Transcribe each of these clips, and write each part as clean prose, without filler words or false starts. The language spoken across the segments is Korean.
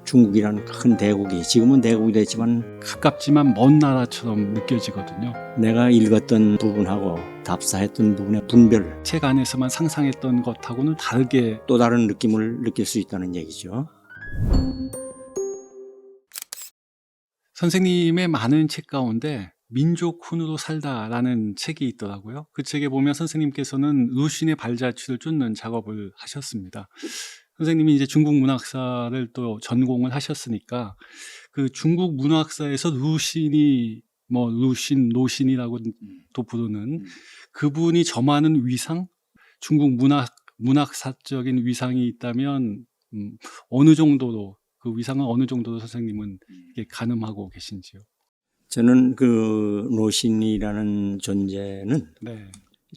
중국이라는 큰 대국이 지금은 대국이 됐지만 가깝지만 먼 나라처럼 느껴지거든요. 내가 읽었던 부분하고 답사했던 부분의 분별, 책 안에서만 상상했던 것하고는 다르게 또 다른 느낌을 느낄 수 있다는 얘기죠. 선생님의 많은 책 가운데 민족훈으로 살다라는 책이 있더라고요. 그 책에 보면 선생님께서는 루신의 발자취를 쫓는 작업을 하셨습니다. 선생님이 이제 중국 문학사를 또 전공을 하셨으니까 그 중국 문학사에서 루신이 뭐 루신, 노신이라고 또 부르는 그분이 점하는 위상, 중국 문학사적인 위상이 있다면 어느 정도로 그 위상은 어느 정도로 선생님은 이게 가늠하고 계신지요? 저는 그 노신이라는 존재는 네.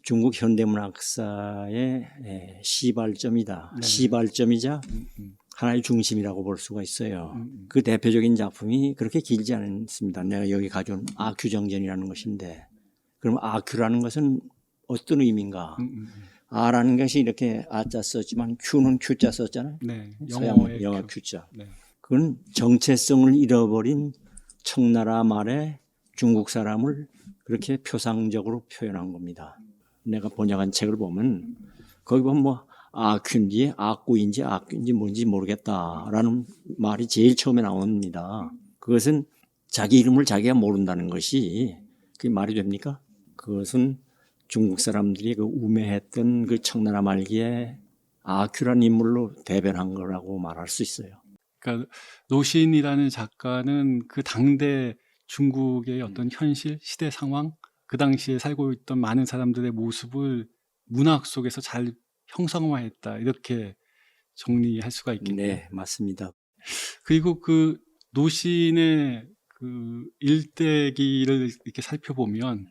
중국 현대문학사의 시발점이다. 네. 시발점이자 음. 하나의 중심이라고 볼 수가 있어요. 음. 그 대표적인 작품이 그렇게 길지 않습니다. 내가 여기 가져온 아큐정전이라는 것인데, 그럼 아큐라는 것은 어떤 의미인가? 아라는 것이 이렇게 아자 썼지만 큐는 큐자 썼잖아요. 네. 서양 영어 큐. 큐자. 네. 그건 정체성을 잃어버린 청나라 말의 중국 사람을 그렇게 표상적으로 표현한 겁니다. 내가 번역한 책을 보면 거기 보면 뭐 아큐인지 아꾸인지 아큐인지 뭔지 모르겠다라는 말이 제일 처음에 나옵니다. 그것은 자기 이름을 자기가 모른다는 것이 그게 말이 됩니까? 그것은 중국 사람들이 그 우매했던 그 청나라 말기에 아큐란 인물로 대변한 거라고 말할 수 있어요. 그러니까 노신이라는 작가는 그 당대 중국의 어떤 현실, 시대 상황, 그 당시에 살고 있던 많은 사람들의 모습을 문학 속에서 잘 형상화했다. 이렇게 정리할 수가 있겠네요. 네, 맞습니다. 그리고 그 노신의 그 일대기를 이렇게 살펴보면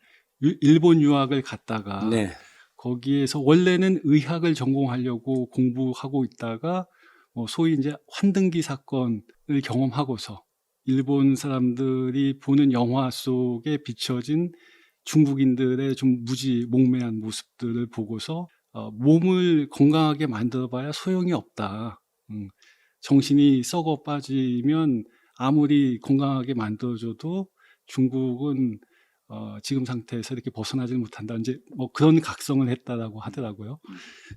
일본 유학을 갔다가 네. 거기에서 원래는 의학을 전공하려고 공부하고 있다가 소위 이제 환등기 사건을 경험하고서 일본 사람들이 보는 영화 속에 비춰진 중국인들의 좀 무지몽매한 모습들을 보고서 몸을 건강하게 만들어봐야 소용이 없다. 정신이 썩어 빠지면 아무리 건강하게 만들어줘도 중국은 지금 상태에서 이렇게 벗어나지 못한다. 이제 뭐 그런 각성을 했다라고 하더라고요.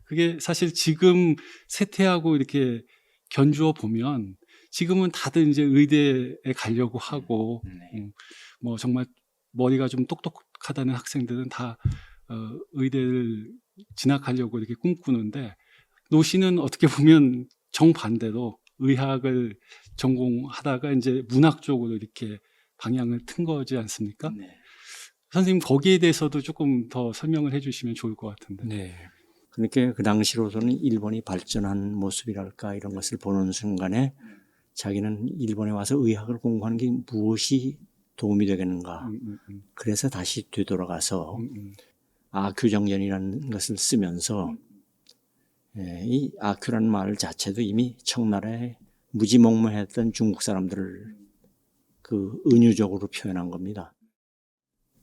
그게 사실 지금 세태하고 이렇게 견주어 보면 지금은 다들 이제 의대에 가려고 하고 뭐 정말 머리가 좀 똑똑하다는 학생들은 다 의대를 진학하려고 이렇게 꿈꾸는데 노신은 어떻게 보면 정반대로 의학을 전공하다가 이제 문학 쪽으로 이렇게 방향을 튼 거지 않습니까? 네. 선생님 거기에 대해서도 조금 더 설명을 해주시면 좋을 것 같은데. 네. 그러니까 그 당시로서는 일본이 발전한 모습이랄까 이런 것을 보는 순간에 자기는 일본에 와서 의학을 공부하는 게 무엇이 도움이 되겠는가. 그래서 다시 되돌아가서 아큐정전이라는 것을 쓰면서 이 아큐라는 말 자체도 이미 청나라에 무지몽매했던 중국 사람들을 그 은유적으로 표현한 겁니다.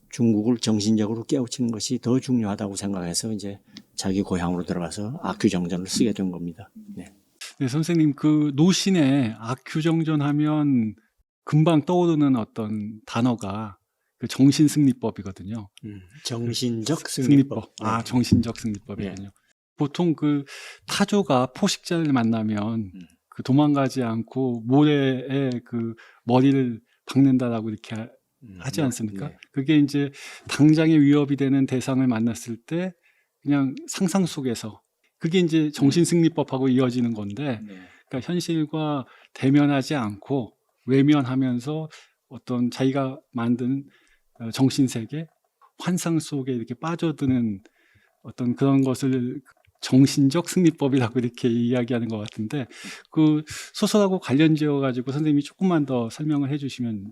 중국을 정신적으로 깨우치는 것이 더 중요하다고 생각해서 이제 자기 고향으로 들어가서 아큐정전을 쓰게 된 겁니다. 네. 네, 선생님 그 노신의 아큐정전 하면 금방 떠오르는 어떤 단어가 그 정신승리법이거든요. 정신적 승리법. 아, 정신적 승리법이군요. 네. 보통 그 타조가 포식자를 만나면 그 도망가지 않고 모래에 그 머리를 박는다라고 이렇게 하지 않습니까? 네. 그게 이제 당장의 위협이 되는 대상을 만났을 때 그냥 상상 속에서 그게 이제 정신승리법하고 이어지는 건데 그러니까 현실과 대면하지 않고 외면하면서 어떤 자기가 만든 정신세계, 환상 속에 이렇게 빠져드는 어떤 그런 것을 정신적 승리법이라고 이렇게 이야기하는 것 같은데 그 소설하고 관련 지어가지고 선생님이 조금만 더 설명을 해주시면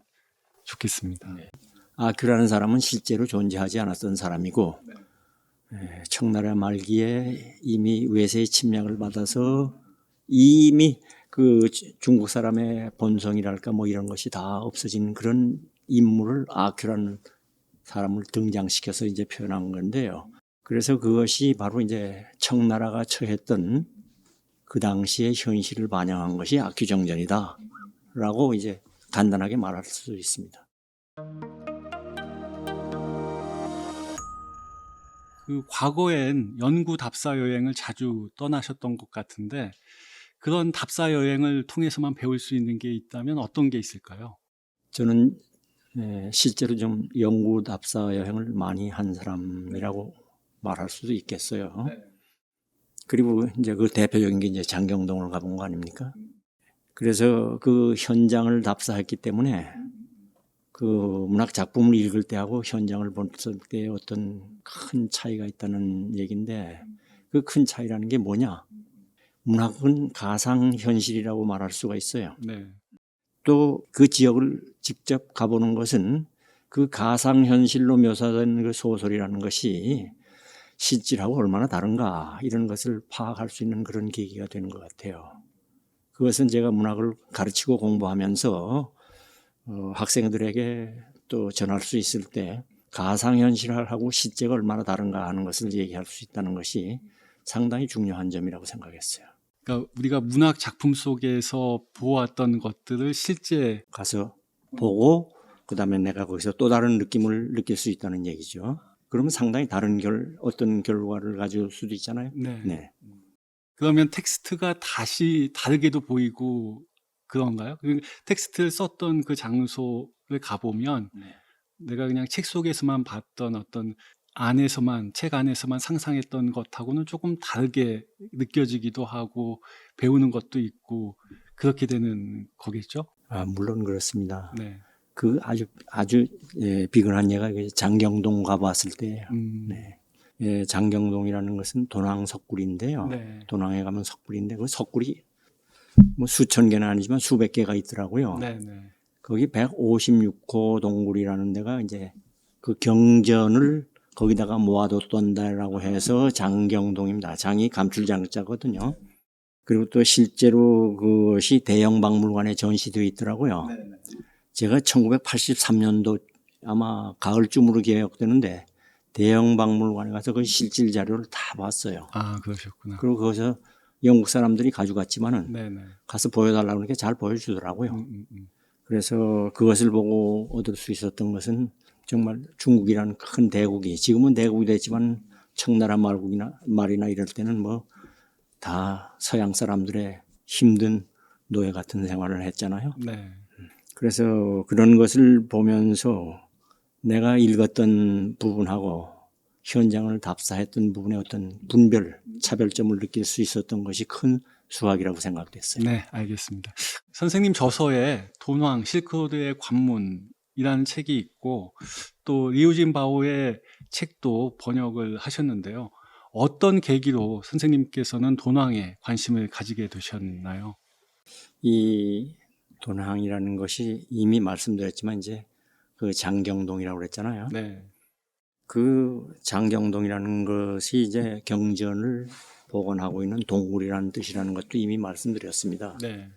좋겠습니다. 아큐라는 사람은 실제로 존재하지 않았던 사람이고 청나라 말기에 이미 외세의 침략을 받아서 이미 그 중국 사람의 본성이랄까 뭐 이런 것이 다 없어진 그런 인물을 아큐라는 사람을 등장시켜서 이제 표현한 건데요. 그래서 그것이 바로 이제 청나라가 처했던 그 당시의 현실을 반영한 것이 아큐정전이다. 라고 이제 간단하게 말할 수 있습니다. 그 과거엔 연구 답사 여행을 자주 떠나셨던 것 같은데 그런 답사 여행을 통해서만 배울 수 있는 게 있다면 어떤 게 있을까요? 저는 실제로 좀 연구 답사 여행을 많이 한 사람이라고 말할 수도 있겠어요. 그리고 이제 그 대표적인 게 이제 장경동을 가본 거 아닙니까? 그래서 그 현장을 답사했기 때문에 그 문학 작품을 읽을 때하고 현장을 볼 때 어떤 큰 차이가 있다는 얘기인데 그 큰 차이라는 게 뭐냐? 문학은 가상현실이라고 말할 수가 있어요. 네. 또 그 지역을 직접 가보는 것은 그 가상현실로 묘사된 그 소설이라는 것이 실질하고 얼마나 다른가 이런 것을 파악할 수 있는 그런 계기가 되는 것 같아요. 그것은 제가 문학을 가르치고 공부하면서 학생들에게 또 전할 수 있을 때 가상현실하고 실제가 얼마나 다른가 하는 것을 얘기할 수 있다는 것이 상당히 중요한 점이라고 생각했어요. 그러니까 우리가 문학 작품 속에서 보았던 것들을 실제 가서 보고 그다음에 내가 거기서 또 다른 느낌을 느낄 수 있다는 얘기죠. 그러면 상당히 다른 어떤 결과를 가질 수도 있잖아요. 네. 네. 그러면 텍스트가 다시 다르게도 보이고 그런가요? 그 텍스트를 썼던 그 장소를 가보면 네. 내가 그냥 책 속에서만 봤던 어떤 책 안에서만 상상했던 것하고는 조금 다르게 느껴지기도 하고 배우는 것도 있고 그렇게 되는 거겠죠? 물론 그렇습니다. 네. 그 아주 비근한 예가 장경동 가봤을 때예요. 네. 장경동이라는 것은 도낭 석굴인데요. 네. 도낭에 가면 석굴인데 그 석굴이 뭐 수천 개는 아니지만 수백 개가 있더라고요. 네, 네. 거기 156호 동굴이라는 데가 이제 그 경전을 거기다가 모아뒀던 데라고 해서 장경동입니다. 장이 감출장자거든요. 그리고 또 실제로 그것이 대형 박물관에 전시되어 있더라고요. 제가 1983년도 아마 가을쯤으로 기억되는데 대형 박물관에 가서 그 실질 자료를 다 봤어요. 아, 그러셨구나. 그리고 거기서 영국 사람들이 가져갔지만은 네, 네. 가서 보여달라고 하니까 잘 보여주더라고요. 그래서 그것을 보고 얻을 수 있었던 것은 정말 중국이라는 큰 대국이 지금은 대국이 됐지만 청나라 말이나 이럴 때는 뭐 다 서양 사람들의 힘든 노예 같은 생활을 했잖아요. 네. 그래서 그런 것을 보면서 내가 읽었던 부분하고 현장을 답사했던 부분의 어떤 차별점을 느낄 수 있었던 것이 큰 수확이라고 생각됐어요. 네, 알겠습니다. 선생님 저서에 돈황 실크로드의 관문이라는 책이 있고 또 리우진 바오의 책도 번역을 하셨는데요. 어떤 계기로 선생님께서는 돈황에 관심을 가지게 되셨나요? 이 돈항이라는 것이 이미 말씀드렸지만 이제 그 장경동이라고 그랬잖아요. 네. 그 장경동이라는 것이 이제 경전을 복원하고 있는 동굴이라는 뜻이라는 것도 이미 말씀드렸습니다. 네.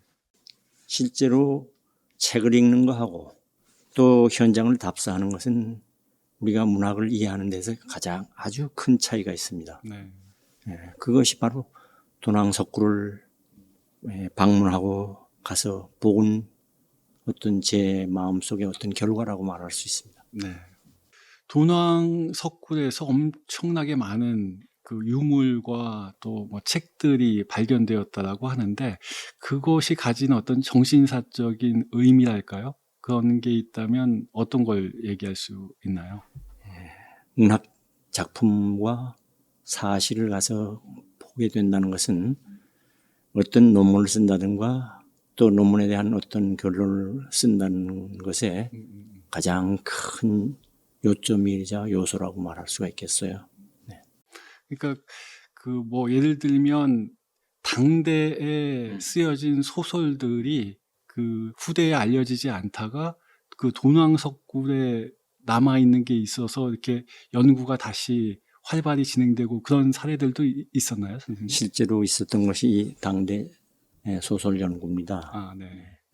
실제로 책을 읽는 거하고 또 현장을 답사하는 것은 우리가 문학을 이해하는 데서 가장 아주 큰 차이가 있습니다. 네. 그것이 바로 도낭석굴을 방문하고 가서 본 어떤 제 마음속의 어떤 결과라고 말할 수 있습니다. 네. 돈황 석굴에서 엄청나게 많은 그 유물과 또 뭐 책들이 발견되었다라고 하는데 그것이 가진 어떤 정신사적인 의미랄까요? 그런 게 있다면 어떤 걸 얘기할 수 있나요? 문학 작품과 사실을 가서 보게 된다는 것은 어떤 논문을 쓴다든가 또 논문에 대한 어떤 결론을 쓴다는 것에 가장 큰 요점이자 요소라고 말할 수가 있겠어요. 그러니까 그 뭐 예를 들면 당대에 쓰여진 소설들이 그 후대에 알려지지 않다가 그 돈왕석굴에 남아 있는 게 있어서 이렇게 연구가 다시 활발히 진행되고 그런 사례들도 있었나요, 선생님? 실제로 있었던 것이 이 당대 소설 연구입니다. 아, 네.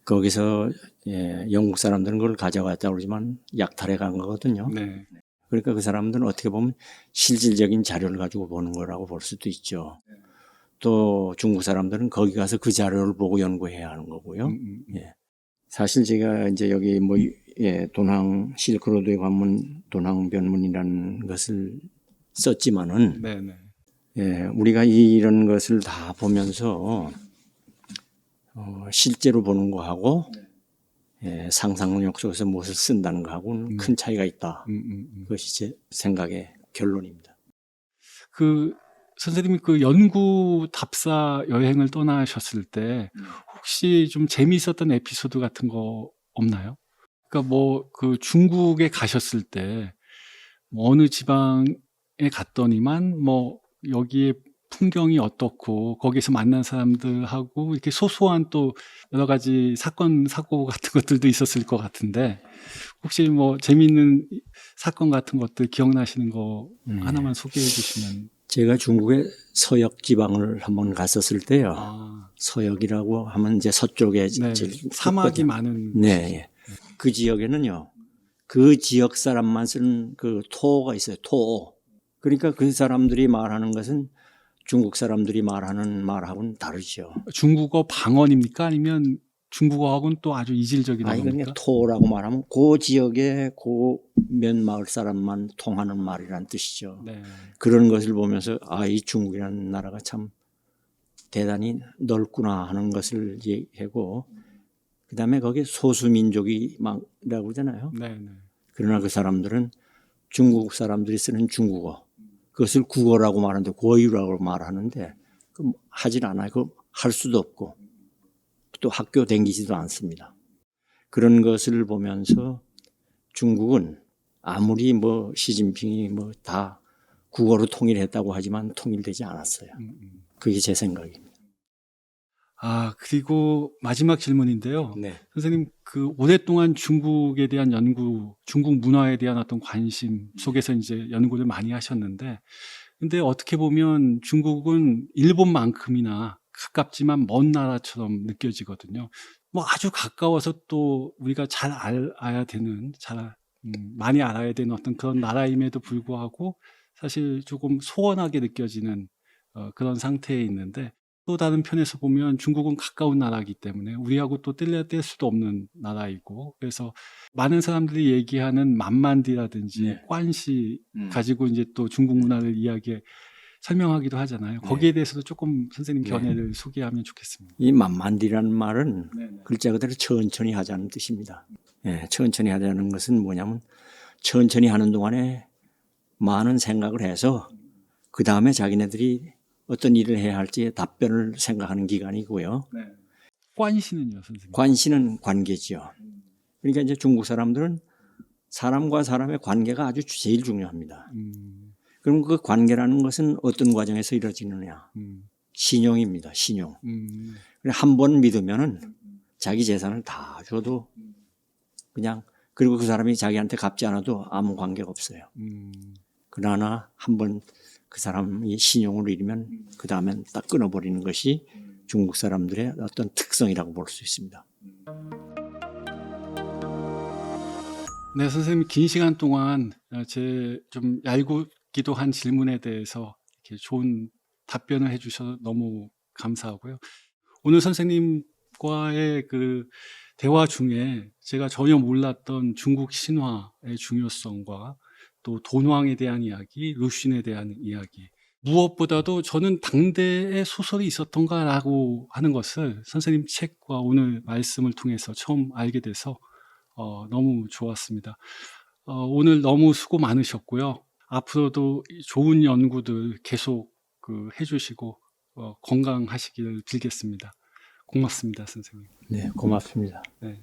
거기서 영국 사람들은 그걸 가져갔다고 그러지만 약탈해 간 거거든요. 네. 그러니까 그 사람들은 어떻게 보면 실질적인 자료를 가지고 보는 거라고 볼 수도 있죠. 또 중국 사람들은 거기 가서 그 자료를 보고 연구해야 하는 거고요. 예. 사실 제가 이제 여기 뭐 돈항 실크로드에 관문 돈항 변문이라는 것을 썼지만은 네네. 우리가 이런 것을 다 보면서 실제로 보는 거하고 상상력 속에서 무엇을 쓴다는 거하고는 큰 차이가 있다. 그것이 제 생각의 결론입니다. 그 선생님이 그 연구 답사 여행을 떠나셨을 때 혹시 좀 재미있었던 에피소드 같은 거 없나요? 그러니까 뭐 그 중국에 가셨을 때 뭐 어느 지방에 갔더니만 뭐 여기에 풍경이 어떻고 거기서 만난 사람들하고 이렇게 소소한 또 여러 가지 사건 사고 같은 것들도 있었을 것 같은데 혹시 뭐 재미있는 사건 같은 것들 기억나시는 거 하나만 소개해 주시면. 제가 중국의 서역 지방을 한번 갔었을 때요. 아, 서역이라고 하면 이제 서쪽에 네. 제일 사막이 끝거든요. 많은 네, 예. 그 지역에는요, 그 지역 사람만 쓰는 그 토어가 있어요. 토어. 그러니까 그 사람들이 말하는 것은 중국 사람들이 말하는 말하고는 다르죠. 중국어 방언입니까? 아니면 중국어하고는 또 아주 이질적인 아니, 그냥 언어입니까? 토어라고 말하면 그 지역의 그 몇 마을 사람만 통하는 말이란 뜻이죠. 네. 그런 것을 보면서 이 중국이라는 나라가 참 대단히 넓구나 하는 것을 얘기하고, 그 다음에 거기에 소수민족이 막이라고 그러잖아요. 네, 네. 그러나 그 사람들은 중국 사람들이 쓰는 중국어, 그것을 국어라고 말하는데 고유라고 말하는데 그 하질 않아요. 그 할 수도 없고 또 학교 다니지도 않습니다. 그런 것을 보면서 중국은 아무리 뭐 시진핑이 뭐 다 국어로 통일했다고 하지만 통일되지 않았어요. 그게 제 생각입니다. 그리고 마지막 질문인데요. 네. 선생님, 그 오랫동안 중국에 대한 연구, 중국 문화에 대한 어떤 관심 속에서 이제 연구를 많이 하셨는데, 근데 어떻게 보면 중국은 일본만큼이나 가깝지만 먼 나라처럼 느껴지거든요. 뭐 아주 가까워서 또 우리가 잘 알아야 되는, 많이 알아야 되는 어떤 그런 나라임에도 불구하고 사실 조금 소원하게 느껴지는 그런 상태에 있는데, 또 다른 편에서 보면 중국은 가까운 나라이기 때문에 우리하고 또 뗄래야 뗄 수도 없는 나라이고, 그래서 많은 사람들이 얘기하는 만만디라든지 네. 관시 가지고 이제 또 중국 문화를 설명하기도 하잖아요. 거기에 대해서도 조금 선생님 견해를 소개하면 좋겠습니다. 이 만만디라는 말은 네네. 글자 그대로 천천히 하자는 뜻입니다. 천천히 하자는 것은 뭐냐면 천천히 하는 동안에 많은 생각을 해서 그 다음에 자기네들이 어떤 일을 해야 할지에 답변을 생각하는 기간이고요. 네. 관시는요, 선생님? 관시는 관계지요. 그러니까 이제 중국 사람들은 사람과 사람의 관계가 아주 제일 중요합니다. 그럼 그 관계라는 것은 어떤 과정에서 이루어지느냐? 신용입니다. 신용. 한 번 믿으면은 자기 재산을 다 줘도 그냥, 그리고 그 사람이 자기한테 갚지 않아도 아무 관계가 없어요. 그러나 한번 그 사람이 신용을 잃으면 그 다음엔 딱 끊어버리는 것이 중국 사람들의 어떤 특성이라고 볼 수 있습니다. 네, 선생님 긴 시간 동안 제 좀 얄궂기도 한 질문에 대해서 이렇게 좋은 답변을 해주셔서 너무 감사하고요. 오늘 선생님과의 그 대화 중에 제가 전혀 몰랐던 중국 신화의 중요성과 또 돈왕에 대한 이야기, 루슌에 대한 이야기, 무엇보다도 저는 당대에 소설이 있었던가라고 하는 것을 선생님 책과 오늘 말씀을 통해서 처음 알게 돼서 너무 좋았습니다. 오늘 너무 수고 많으셨고요. 앞으로도 좋은 연구들 계속 해주시고 건강하시기를 빌겠습니다. 고맙습니다, 선생님. 네, 고맙습니다. 네.